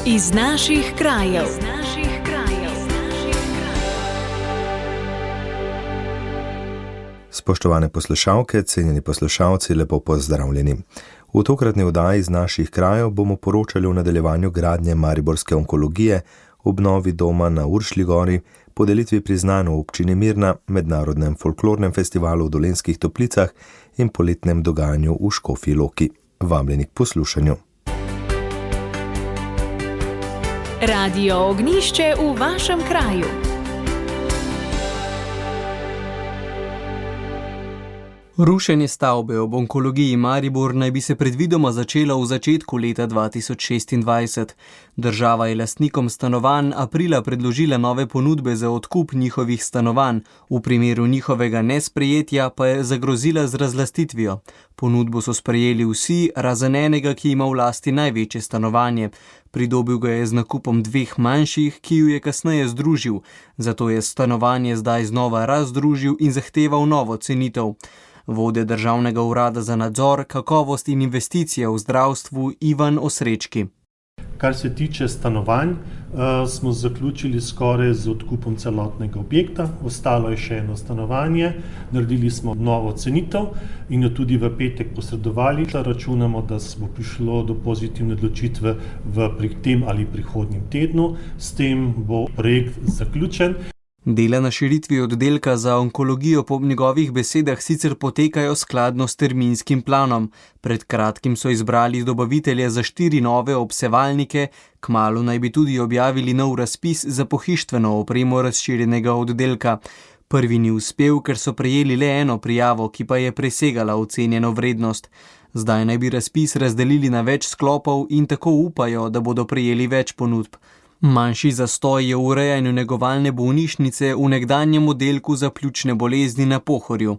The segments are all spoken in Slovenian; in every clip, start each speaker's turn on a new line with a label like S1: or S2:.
S1: Iz naših krajev.
S2: Spoštovane poslušalke, cenjeni poslušalci, lepo pozdravljeni. V tokratni oddaji iz naših krajev bomo poročali o nadaljevanju gradnje mariborske onkologije, obnovi doma na Uršlji gori, podelitvi priznanj v občini Mirna, mednarodnem folklornem festivalu v Dolenjskih Toplicah in poletnem dogajanju v Škofji Loki. Vabljeni k poslušanju.
S1: Radio Ognjišče v vašem kraju.
S3: Rušenje stavbe ob onkologiji Maribor naj bi se predvidoma začelo v začetku leta 2026. Država je lastnikom stanovanj aprila predložila nove ponudbe za odkup njihovih stanovanj, v primeru njihovega nesprejetja pa je zagrozila z razlastitvijo. Ponudbo so sprejeli vsi, razen enega, ki ima v lasti največje stanovanje. Pridobil ga je z nakupom dveh manjših, ki ju je kasneje združil, zato je stanovanje zdaj znova razdružil in zahteval novo cenitev. Vodja Državnega urada za nadzor, kakovost in investicije v zdravstvu Ivan Osrečki.
S4: Kar se tiče stanovanj, smo zaključili skoraj z odkupom celotnega objekta, ostalo je še eno stanovanje, naredili smo novo cenitev in jo tudi v petek posredovali. Računamo, da bo prišlo do pozitivne odločitve v tem ali prihodnjem tednu, s tem bo projekt zaključen.
S3: Dela na širitvi oddelka za onkologijo po njegovih besedah sicer potekajo skladno s terminskim planom. Pred kratkim so izbrali dobavitelje za 4 nove obsevalnike, kmalu naj bi tudi objavili nov razpis za pohištveno opremo razširjenega oddelka. Prvi ni uspel, ker so prejeli le eno prijavo, ki pa je presegala ocenjeno vrednost. Zdaj naj bi razpis razdelili na več sklopov in tako upajo, da bodo prejeli več ponudb. Manjši zastoj je v urejanju negovalne bolnišnice v nekdanjem oddelku za pljučne bolezni na Pohorju.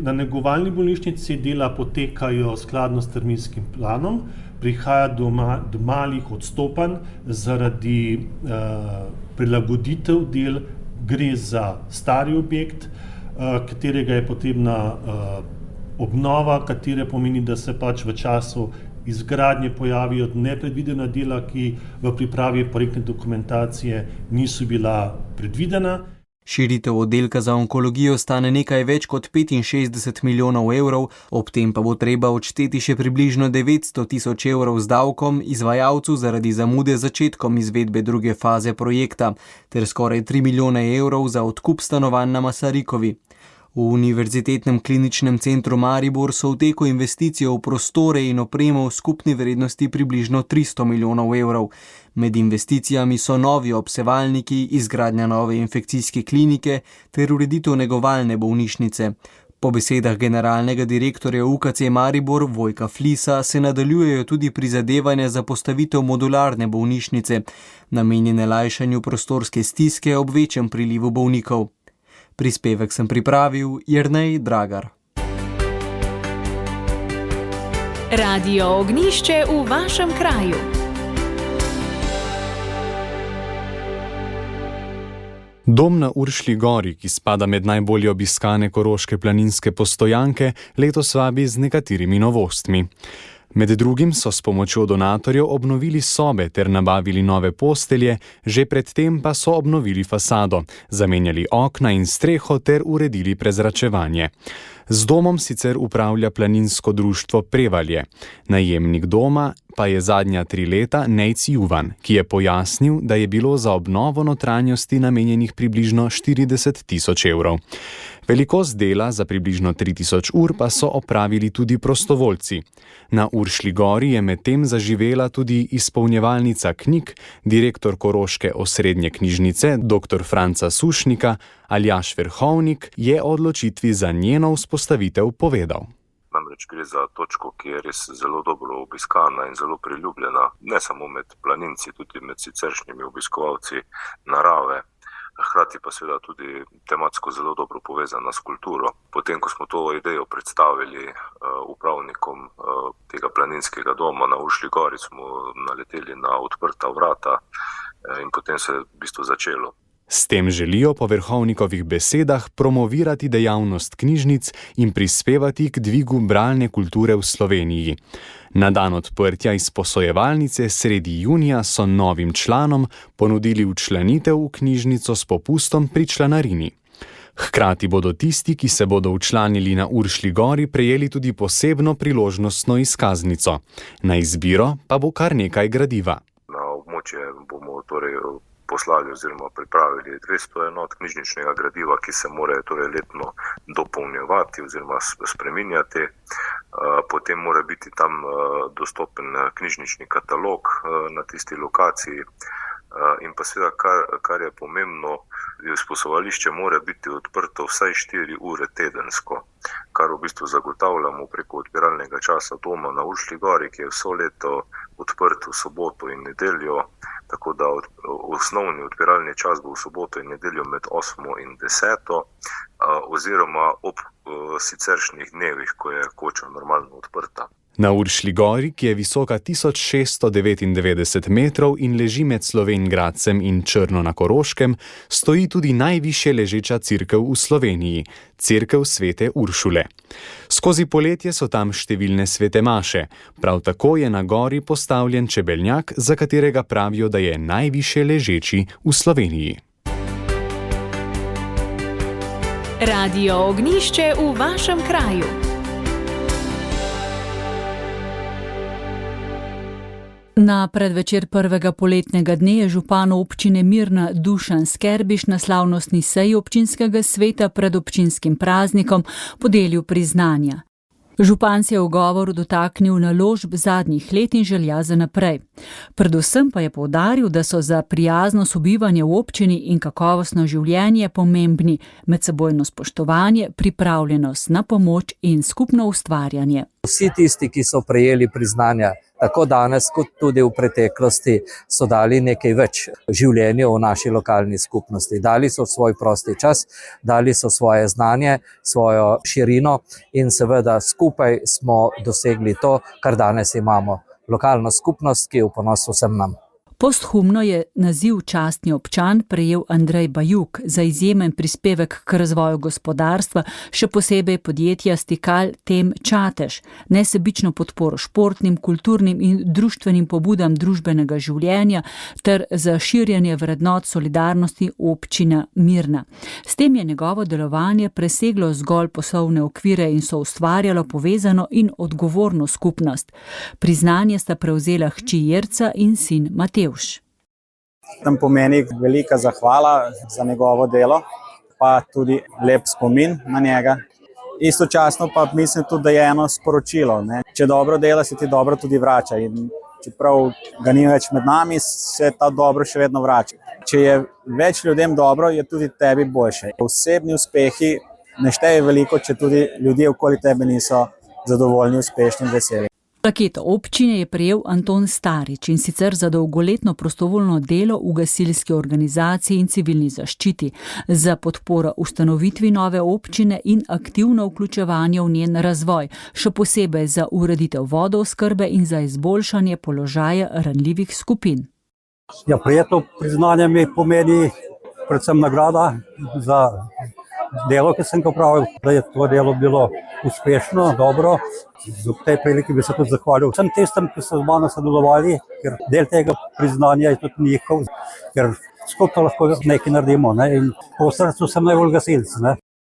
S4: Na negovalni bolnišnici dela potekajo skladno s terminskim planom, prihaja do malih odstopanj zaradi prilagoditev del. Gre za stari objekt, katerega je potrebna obnova, katere pomeni, da se pač v času izgradnje pojavijo nepredvidena dela, ki v pripravi projektne dokumentacije niso bila predvidena.
S3: Širitev oddelka za onkologijo stane nekaj več kot 65 milijonov evrov, ob tem pa bo treba odšteti še približno 900 tisoč evrov z davkom izvajalcu zaradi zamude z začetkom izvedbe druge faze projekta, ter skoraj 3 milijone evrov za odkup stanovanj na Masarikovi. V Univerzitetnem kliničnem centru Maribor so v teku investicije v prostore in opremo v skupni vrednosti približno 300 milijonov evrov. Med investicijami so novi obsevalniki, izgradnja nove infekcijske klinike ter ureditev negovalne bolnišnice. Po besedah generalnega direktorja UKC Maribor Vojka Flisa se nadaljujejo tudi prizadevanja za postavitev modularne bolnišnice, namenjene lajšanju prostorske stiske ob večjem prilivu bolnikov. Prispevek sem pripravil Jernej Dragar.
S1: Radio Ognjišče v vašem kraju.
S5: Dom na Uršlji gori, ki spada med najbolje obiskane koroške planinske postojanke, letos vabi z nekaterimi novostmi. Med drugim so s pomočjo donatorjev obnovili sobe ter nabavili nove postelje, že predtem pa so obnovili fasado, zamenjali okna in streho ter uredili prezračevanje. Z domom sicer upravlja planinsko društvo Prevalje. Najemnik doma pa je zadnja 3 leta Nejc Juvan, ki je pojasnil, da je bilo za obnovo notranjosti namenjenih približno 40 tisoč evrov. Velikost dela za približno 3000 ur pa so opravili tudi prostovoljci. Na Uršlji gori je medtem zaživela tudi izpolnjevalnica knjig, direktor Koroške osrednje knjižnice dr. Franca Sušnika, Aljaž Verhovnik, je o odločitvi za njeno vzpostavitev povedal.
S6: Namreč gre za točko, ki je res zelo dobro obiskana in zelo priljubljena, ne samo med planinci, tudi med siceršnjimi obiskovalci narave. Hkrati pa seveda tudi tematsko zelo dobro povezana s kulturo. Potem, ko smo to idejo predstavili upravnikom tega planinskega doma na Uršlji gori, smo naleteli na odprta vrata in potem se je v bistvu začelo.
S5: S tem želijo po Verhovnikovih besedah promovirati dejavnost knjižnic in prispevati k dvigu bralne kulture v Sloveniji. Na dan odprtja izposojevalnice sredi junija so novim članom ponudili včlanitev v knjižnico s popustom pri članarini. Hkrati bodo tisti, ki se bodo včlanili na Uršlji gori, prejeli tudi posebno priložnostno izkaznico. Na izbiro pa bo kar nekaj gradiva.
S6: Na območje bomo torej poslali oziroma pripravili 200 enot knjižničnega gradiva, ki se more torej letno dopolnjevati oziroma spreminjati. Potem mora biti tam dostopen knjižnični katalog na tisti lokaciji. In pa seveda, kar je pomembno, izposojevališče mora biti odprto vsaj 4 ure tedensko, kar v bistvu zagotavljamo preko odpiralnega časa doma na Uršlji gori, ki je vso leto odprt v soboto in nedeljo, tako da osnovni odpiralni čas bo v soboto in nedeljo med 8 in 10, oziroma ob siceršnjih dnevih, ko je koča normalno odprta.
S5: Na Uršlji gori, ki je visoka 1699 metrov in leži med Slovenj Gradcem in Črno na Koroškem, stoji tudi najvišje ležeča cerkev v Sloveniji, cerkev Svete Uršule. Skozi poletje so tam številne svete maše. Prav tako je na gori postavljen čebeljak, za katerega pravijo, da je najvišje ležeči v Sloveniji.
S1: Radio Ognjišče v vašem kraju.
S7: Na predvečer prvega poletnega dne je župan občine Mirna Dušan Skerbiš na slavnostni seji občinskega sveta pred občinskim praznikom podelil priznanja. Župan se je v govoru dotaknil naložb zadnjih let in želja za naprej. Predvsem pa je poudaril, da so za prijazno sobivanje v občini in kakovostno življenje pomembni medsebojno spoštovanje, pripravljenost na pomoč in skupno ustvarjanje.
S8: Vsi tisti, ki so prejeli priznanja, tako danes kot tudi v preteklosti, so dali nekaj več življenja v naši lokalni skupnosti. Dali so svoj prosti čas, dali so svoje znanje, svojo širino in seveda skupaj smo dosegli to, kar danes imamo. Lokalno skupnost, ki je v ponos vsem nam.
S7: Posthumno je naziv častni občan prejel Andrej Bajuk za izjemen prispevek k razvoju gospodarstva, še posebej podjetja Stikal Tem Čatež, nesebično podporo športnim, kulturnim in društvenim pobudam družbenega življenja ter za širjenje vrednot solidarnosti občina Mirna. S tem je njegovo delovanje preseglo zgolj poslovne okvire in so ustvarjalo povezano in odgovorno skupnost. Priznanje sta prevzela hči Jerca in sin Matej.
S9: Tam pomeni velika zahvala za njegovo delo, pa tudi lep spomin na njega. Istočasno pa mislim tudi, da je eno sporočilo. Če dobro dela, se ti dobro tudi vrača. In čeprav ga ni več med nami, se ta dobro še vedno vrača. Če je več ljudem dobro, je tudi tebi boljše. Osebni uspehi ne šteje veliko, če tudi ljudje okoli tebe niso zadovoljni, uspešni in veseli.
S7: Plaketo občine je prejel Anton Starič in sicer za dolgoletno prostovoljno delo v gasilski organizaciji in civilni zaščiti, za podporo ustanovitvi nove občine in aktivno vključevanje v njen razvoj, še posebej za ureditev vodooskrbe in za izboljšanje položaja ranljivih skupin.
S10: Ja, prijetno priznanje mi pomeni predvsem nagrada za delo, ki sem ga opravil, da je to delo bilo uspešno, dobro. Z tej priliki bi se tudi zahvalil vsem tistim, ki so z mano sodelovali, ker del tega priznanja je tudi njihov, ker skupaj lahko nekaj naredimo, in po srcu sem najbolj gasilec.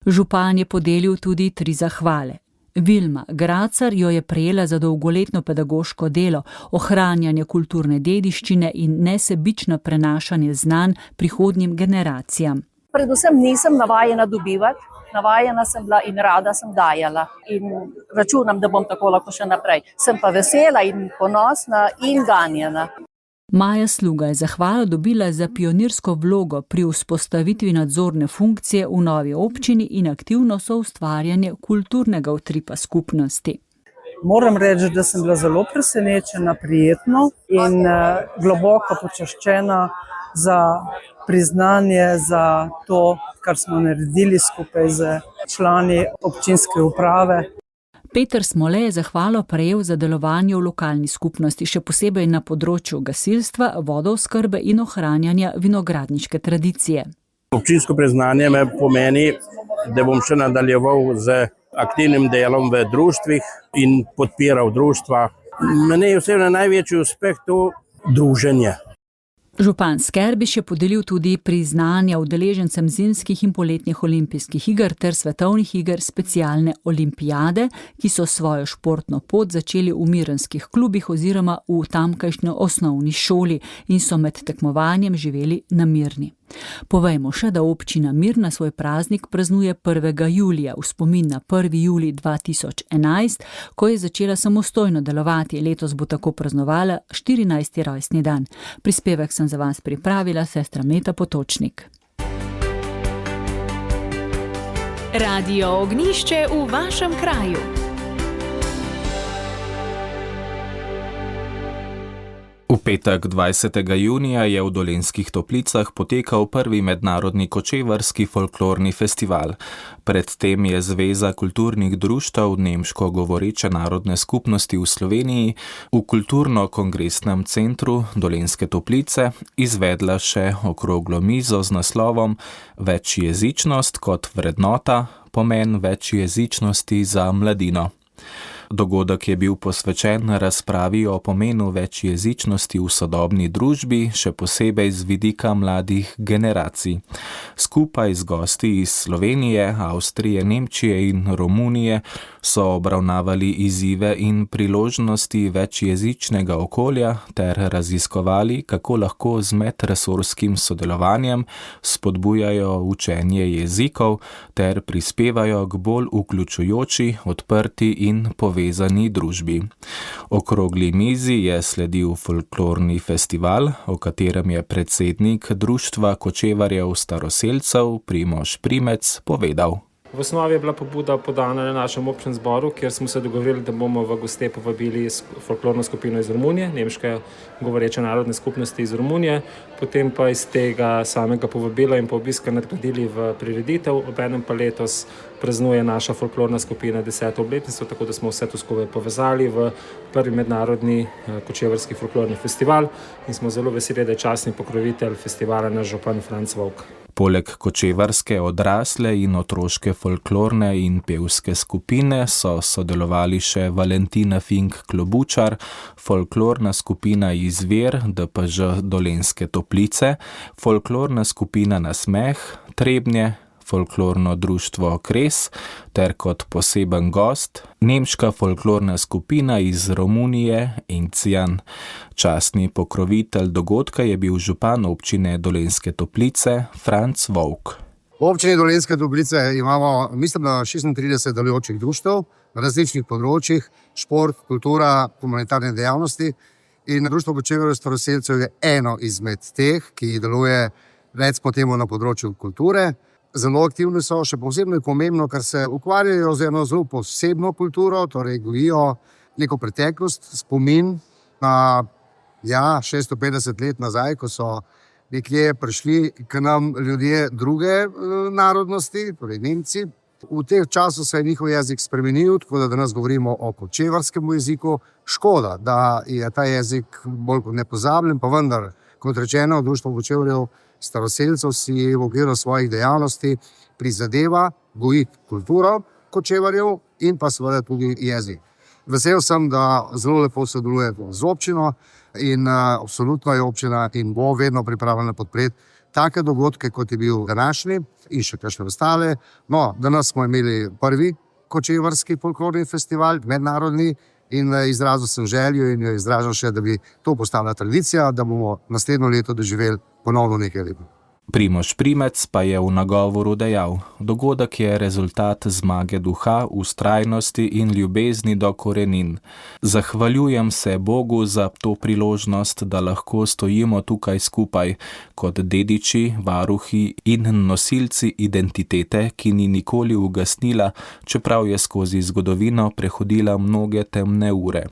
S7: Župan je podelil tudi 3 zahvale. Vilma Gracar jo je prejela za dolgoletno pedagoško delo, ohranjanje kulturne dediščine in nesebično prenašanje znanj prihodnjim generacijam.
S11: Predvsem nisem navajena dobivati, navajena sem bila in rada sem dajala in računam, da bom tako lahko še naprej. Sem pa vesela in ponosna in ganjena.
S7: Maja Sluga je zahvalo dobila za pionirsko vlogo pri vzpostavitvi nadzorne funkcije v novi občini in aktivno soustvarjanje kulturnega utripa skupnosti.
S12: Moram reči, da sem bila zelo presenečena, prijetno in globoko počaščena za priznanje za to, kar smo naredili skupaj z člani občinske uprave.
S7: Peter Smole je zahvalo prejel za delovanje v lokalni skupnosti, še posebej na področju gasilstva, vodooskrbe in ohranjanja vinogradniške tradicije.
S13: Občinsko priznanje me pomeni, da bom še nadaljeval z aktivnim delom v društvih in podpiral društva. Meni je osebno največji uspeh to druženje.
S7: Župan Skerbiš je podelil tudi priznanja udeležencem zimskih in poletnih olimpijskih iger ter svetovnih iger specialne olimpijade, ki so svojo športno pot začeli v mirenskih klubih oziroma v tamkajšnjo osnovni šoli in so med tekmovanjem živeli na Mirni. Povejmo še, da občina Mirna svoj praznik praznuje 1. julija v spomin na 1. julij 2011, ko je začela samostojno delovati. Letos bo tako praznovala 14. rojstni dan. Prispevek sem za vas pripravila sestra Meta Potočnik.
S1: Radio Ognjišče v vašem kraju.
S14: V petek 20. junija je v Dolenjskih Toplicah potekal prvi mednarodni kočevarski folklorni festival. Predtem je Zveza kulturnih društev nemško govoreče narodne skupnosti v Sloveniji v kulturno-kongresnem centru Dolenjske Toplice izvedla še okroglo mizo z naslovom Večjezičnost kot vrednota, pomen večjezičnosti za mladino. Dogodek je bil posvečen razpravi o pomenu večjezičnosti v sodobni družbi, še posebej z vidika mladih generacij. Skupaj z gosti iz Slovenije, Avstrije, Nemčije in Romunije so obravnavali izzive in priložnosti večjezičnega okolja ter raziskovali, kako lahko z medresorskim sodelovanjem spodbujajo učenje jezikov ter prispevajo k bolj vključujoči, odprti in povezani družbi. Okrogli mizi je sledil folklorni festival, o katerem je predsednik Društva kočevarjev staroselcev Primož Primec povedal.
S15: V osnovi je bila pobuda podana na našem občnem zboru, kjer smo se dogovorili, da bomo v goste povabili folklorno skupino iz Romunije, nemške govoreče narodne skupnosti iz Romunije, potem pa iz tega samega povabila in pa obiska nadgradili v prireditev. Obenem pa letos praznuje naša folklorna skupina 10. obletnico, tako da smo vse to skupaj povezali v prvi mednarodni kočevarski folklorni festival in smo zelo veseli, da je častni pokrovitelj festivala naš župan Franc Vovk.
S14: Poleg kočevarske odrasle in otroške folklorne in pevske skupine so sodelovali še Valentina Fink Klobučar, folklorna skupina Izvir DPŽ Dolenjske Toplice, folklorna skupina Nasmeh Trebnje, folklorno društvo Kres ter kot poseben gost nemška folklorna skupina iz Romunije Encijan. Častni pokrovitelj dogodka je bil župan občine Dolenjske Toplice Franc Vovk.
S16: V občini Dolenjske Toplice imamo, mislim, da 36 delujočih društev na različnih področjih, šport, kultura, humanitarne dejavnosti in Društvo kočevarjev staroselcev je eno izmed teh, ki deluje recimo temu na področju kulture. Zelo aktivni so, še posebno je pomembno, ker se ukvarjajo z eno zelo posebno kulturo, torej gojijo neko preteklost, spomin na 650 let nazaj, ko so nekje prišli k nam ljudje druge narodnosti, torej Nemci. V tem času se je njihov jezik spremenil, tako da danes govorimo o kočevarskem jeziku. Škoda, da je ta jezik bolj kot nepozabljen, pa vendar, kot rečeno, Društvo kočevarjev staroselcev si v okviru svojih dejavnosti prizadeva gojiti kulturo kočevarjev in pa seveda tudi jezik. Vesel sem, da zelo lepo sodeluje z občino in absolutno je občina in bo vedno pripravljena podpreti take dogodke, kot je bil današnji in še kakšne ostale. No, danes smo imeli prvi kočevarski folklorni festival, mednarodni, in izrazil sem željo in jo izražam še, da bi to postala tradicija, da bomo naslednjo leto doživeli ponovno nekaj lepo.
S14: Primož Primec pa je v nagovoru dejal: dogodek je rezultat zmage duha, vztrajnosti in ljubezni do korenin. Zahvaljujem se Bogu za to priložnost, da lahko stojimo tukaj skupaj, kot dediči, varuhi in nosilci identitete, ki ni nikoli ugasnila, čeprav je skozi zgodovino prehodila mnoge temne ure.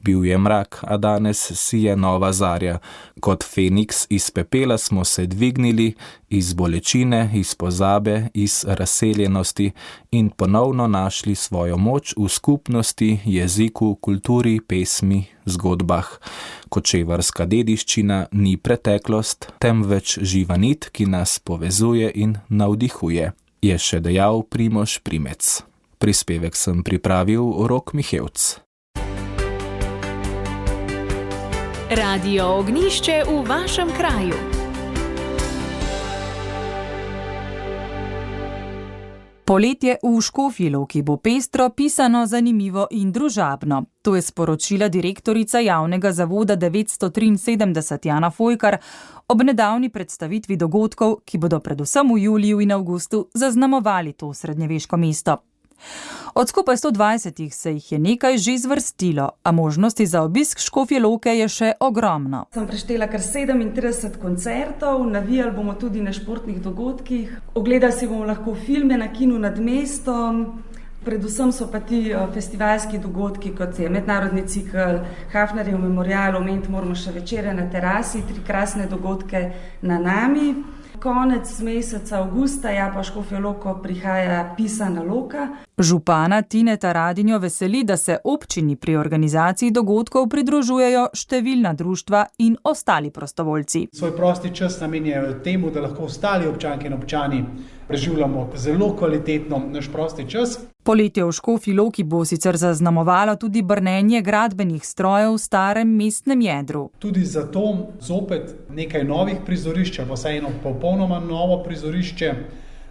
S14: Bil je mrak, a danes sije nova zarja. Kot Feniks iz pepela smo se dvignili, iz bolečine, iz pozabe, iz razseljenosti in ponovno našli svojo moč v skupnosti, jeziku, kulturi, pesmi, zgodbah. Kočevarska dediščina ni preteklost, temveč živa nit, ki nas povezuje in navdihuje, je še dejal Primož Primec. Prispevek sem pripravil Rok Mihevc.
S1: Radio Ognjišče v vašem kraju.
S17: Poletje v Škofji Loki bo pestro, pisano, zanimivo in družabno. To je sporočila direktorica javnega zavoda 973 Jana Fojkar ob nedavni predstavitvi dogodkov, ki bodo predvsem v juliju in avgustu zaznamovali to srednjeveško mesto. Od skupaj 120 se jih je nekaj že zvrstilo, a možnosti za obisk Škofje Loke je še ogromno.
S18: Sem preštela kar 37 koncertov, navijali bomo tudi na športnih dogodkih, ogledali si bomo lahko filme na kinu nad mestom, predvsem so pa ti festivalski dogodki, kot je mednarodni cikl, Hafnerjev memorial, omeniti moramo še večere na terasi, 3 krasne dogodke na nami. Konec meseca avgusta pa Škofjo Loko prihaja pisana Loka.
S17: Župana Tineta Radinjo veseli, da se občini pri organizaciji dogodkov pridružujejo številna društva in ostali prostovoljci.
S19: Svoj prosti čas namenjajo temu, da lahko ostali občanke in občani preživljamo zelo kvalitetno naš prosti čas.
S17: Poletje v Škofji Loki bo sicer zaznamovalo tudi brnenje gradbenih strojev v starem mestnem jedru.
S19: Tudi zato zopet nekaj novih prizorišč, pa vsaj eno popolnoma novo prizorišče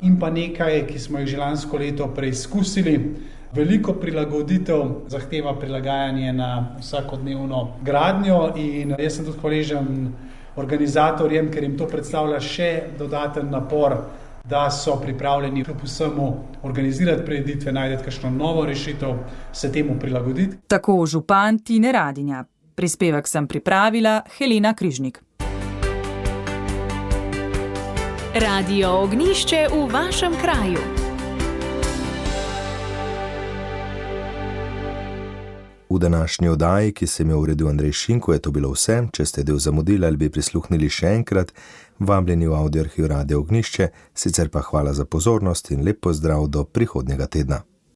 S19: in pa nekaj, ki smo jih že lansko leto preizkusili. Veliko prilagoditev zahteva prilagajanje na vsakodnevno gradnjo in jaz sem tudi hvaležen organizatorjem, ker jim to predstavlja še dodaten napor, da so pripravljeni kljub vsemu organizirati prireditve, najti kakšno novo rešitev, se temu prilagoditi.
S17: Tako župan Tine Radinja. Prispevek sem pripravila Helena Križnik.
S1: Radio Ognjišče v vašem kraju.
S2: V današnji oddaji, ki sem jo uredil Andrej Šinko, je to bilo vse. Če ste del zamudili ali bi prisluhnili še enkrat, vabljeni v audioarhiv Radio Ognjišče, sicer pa hvala za pozornost in lep pozdrav do prihodnjega tedna.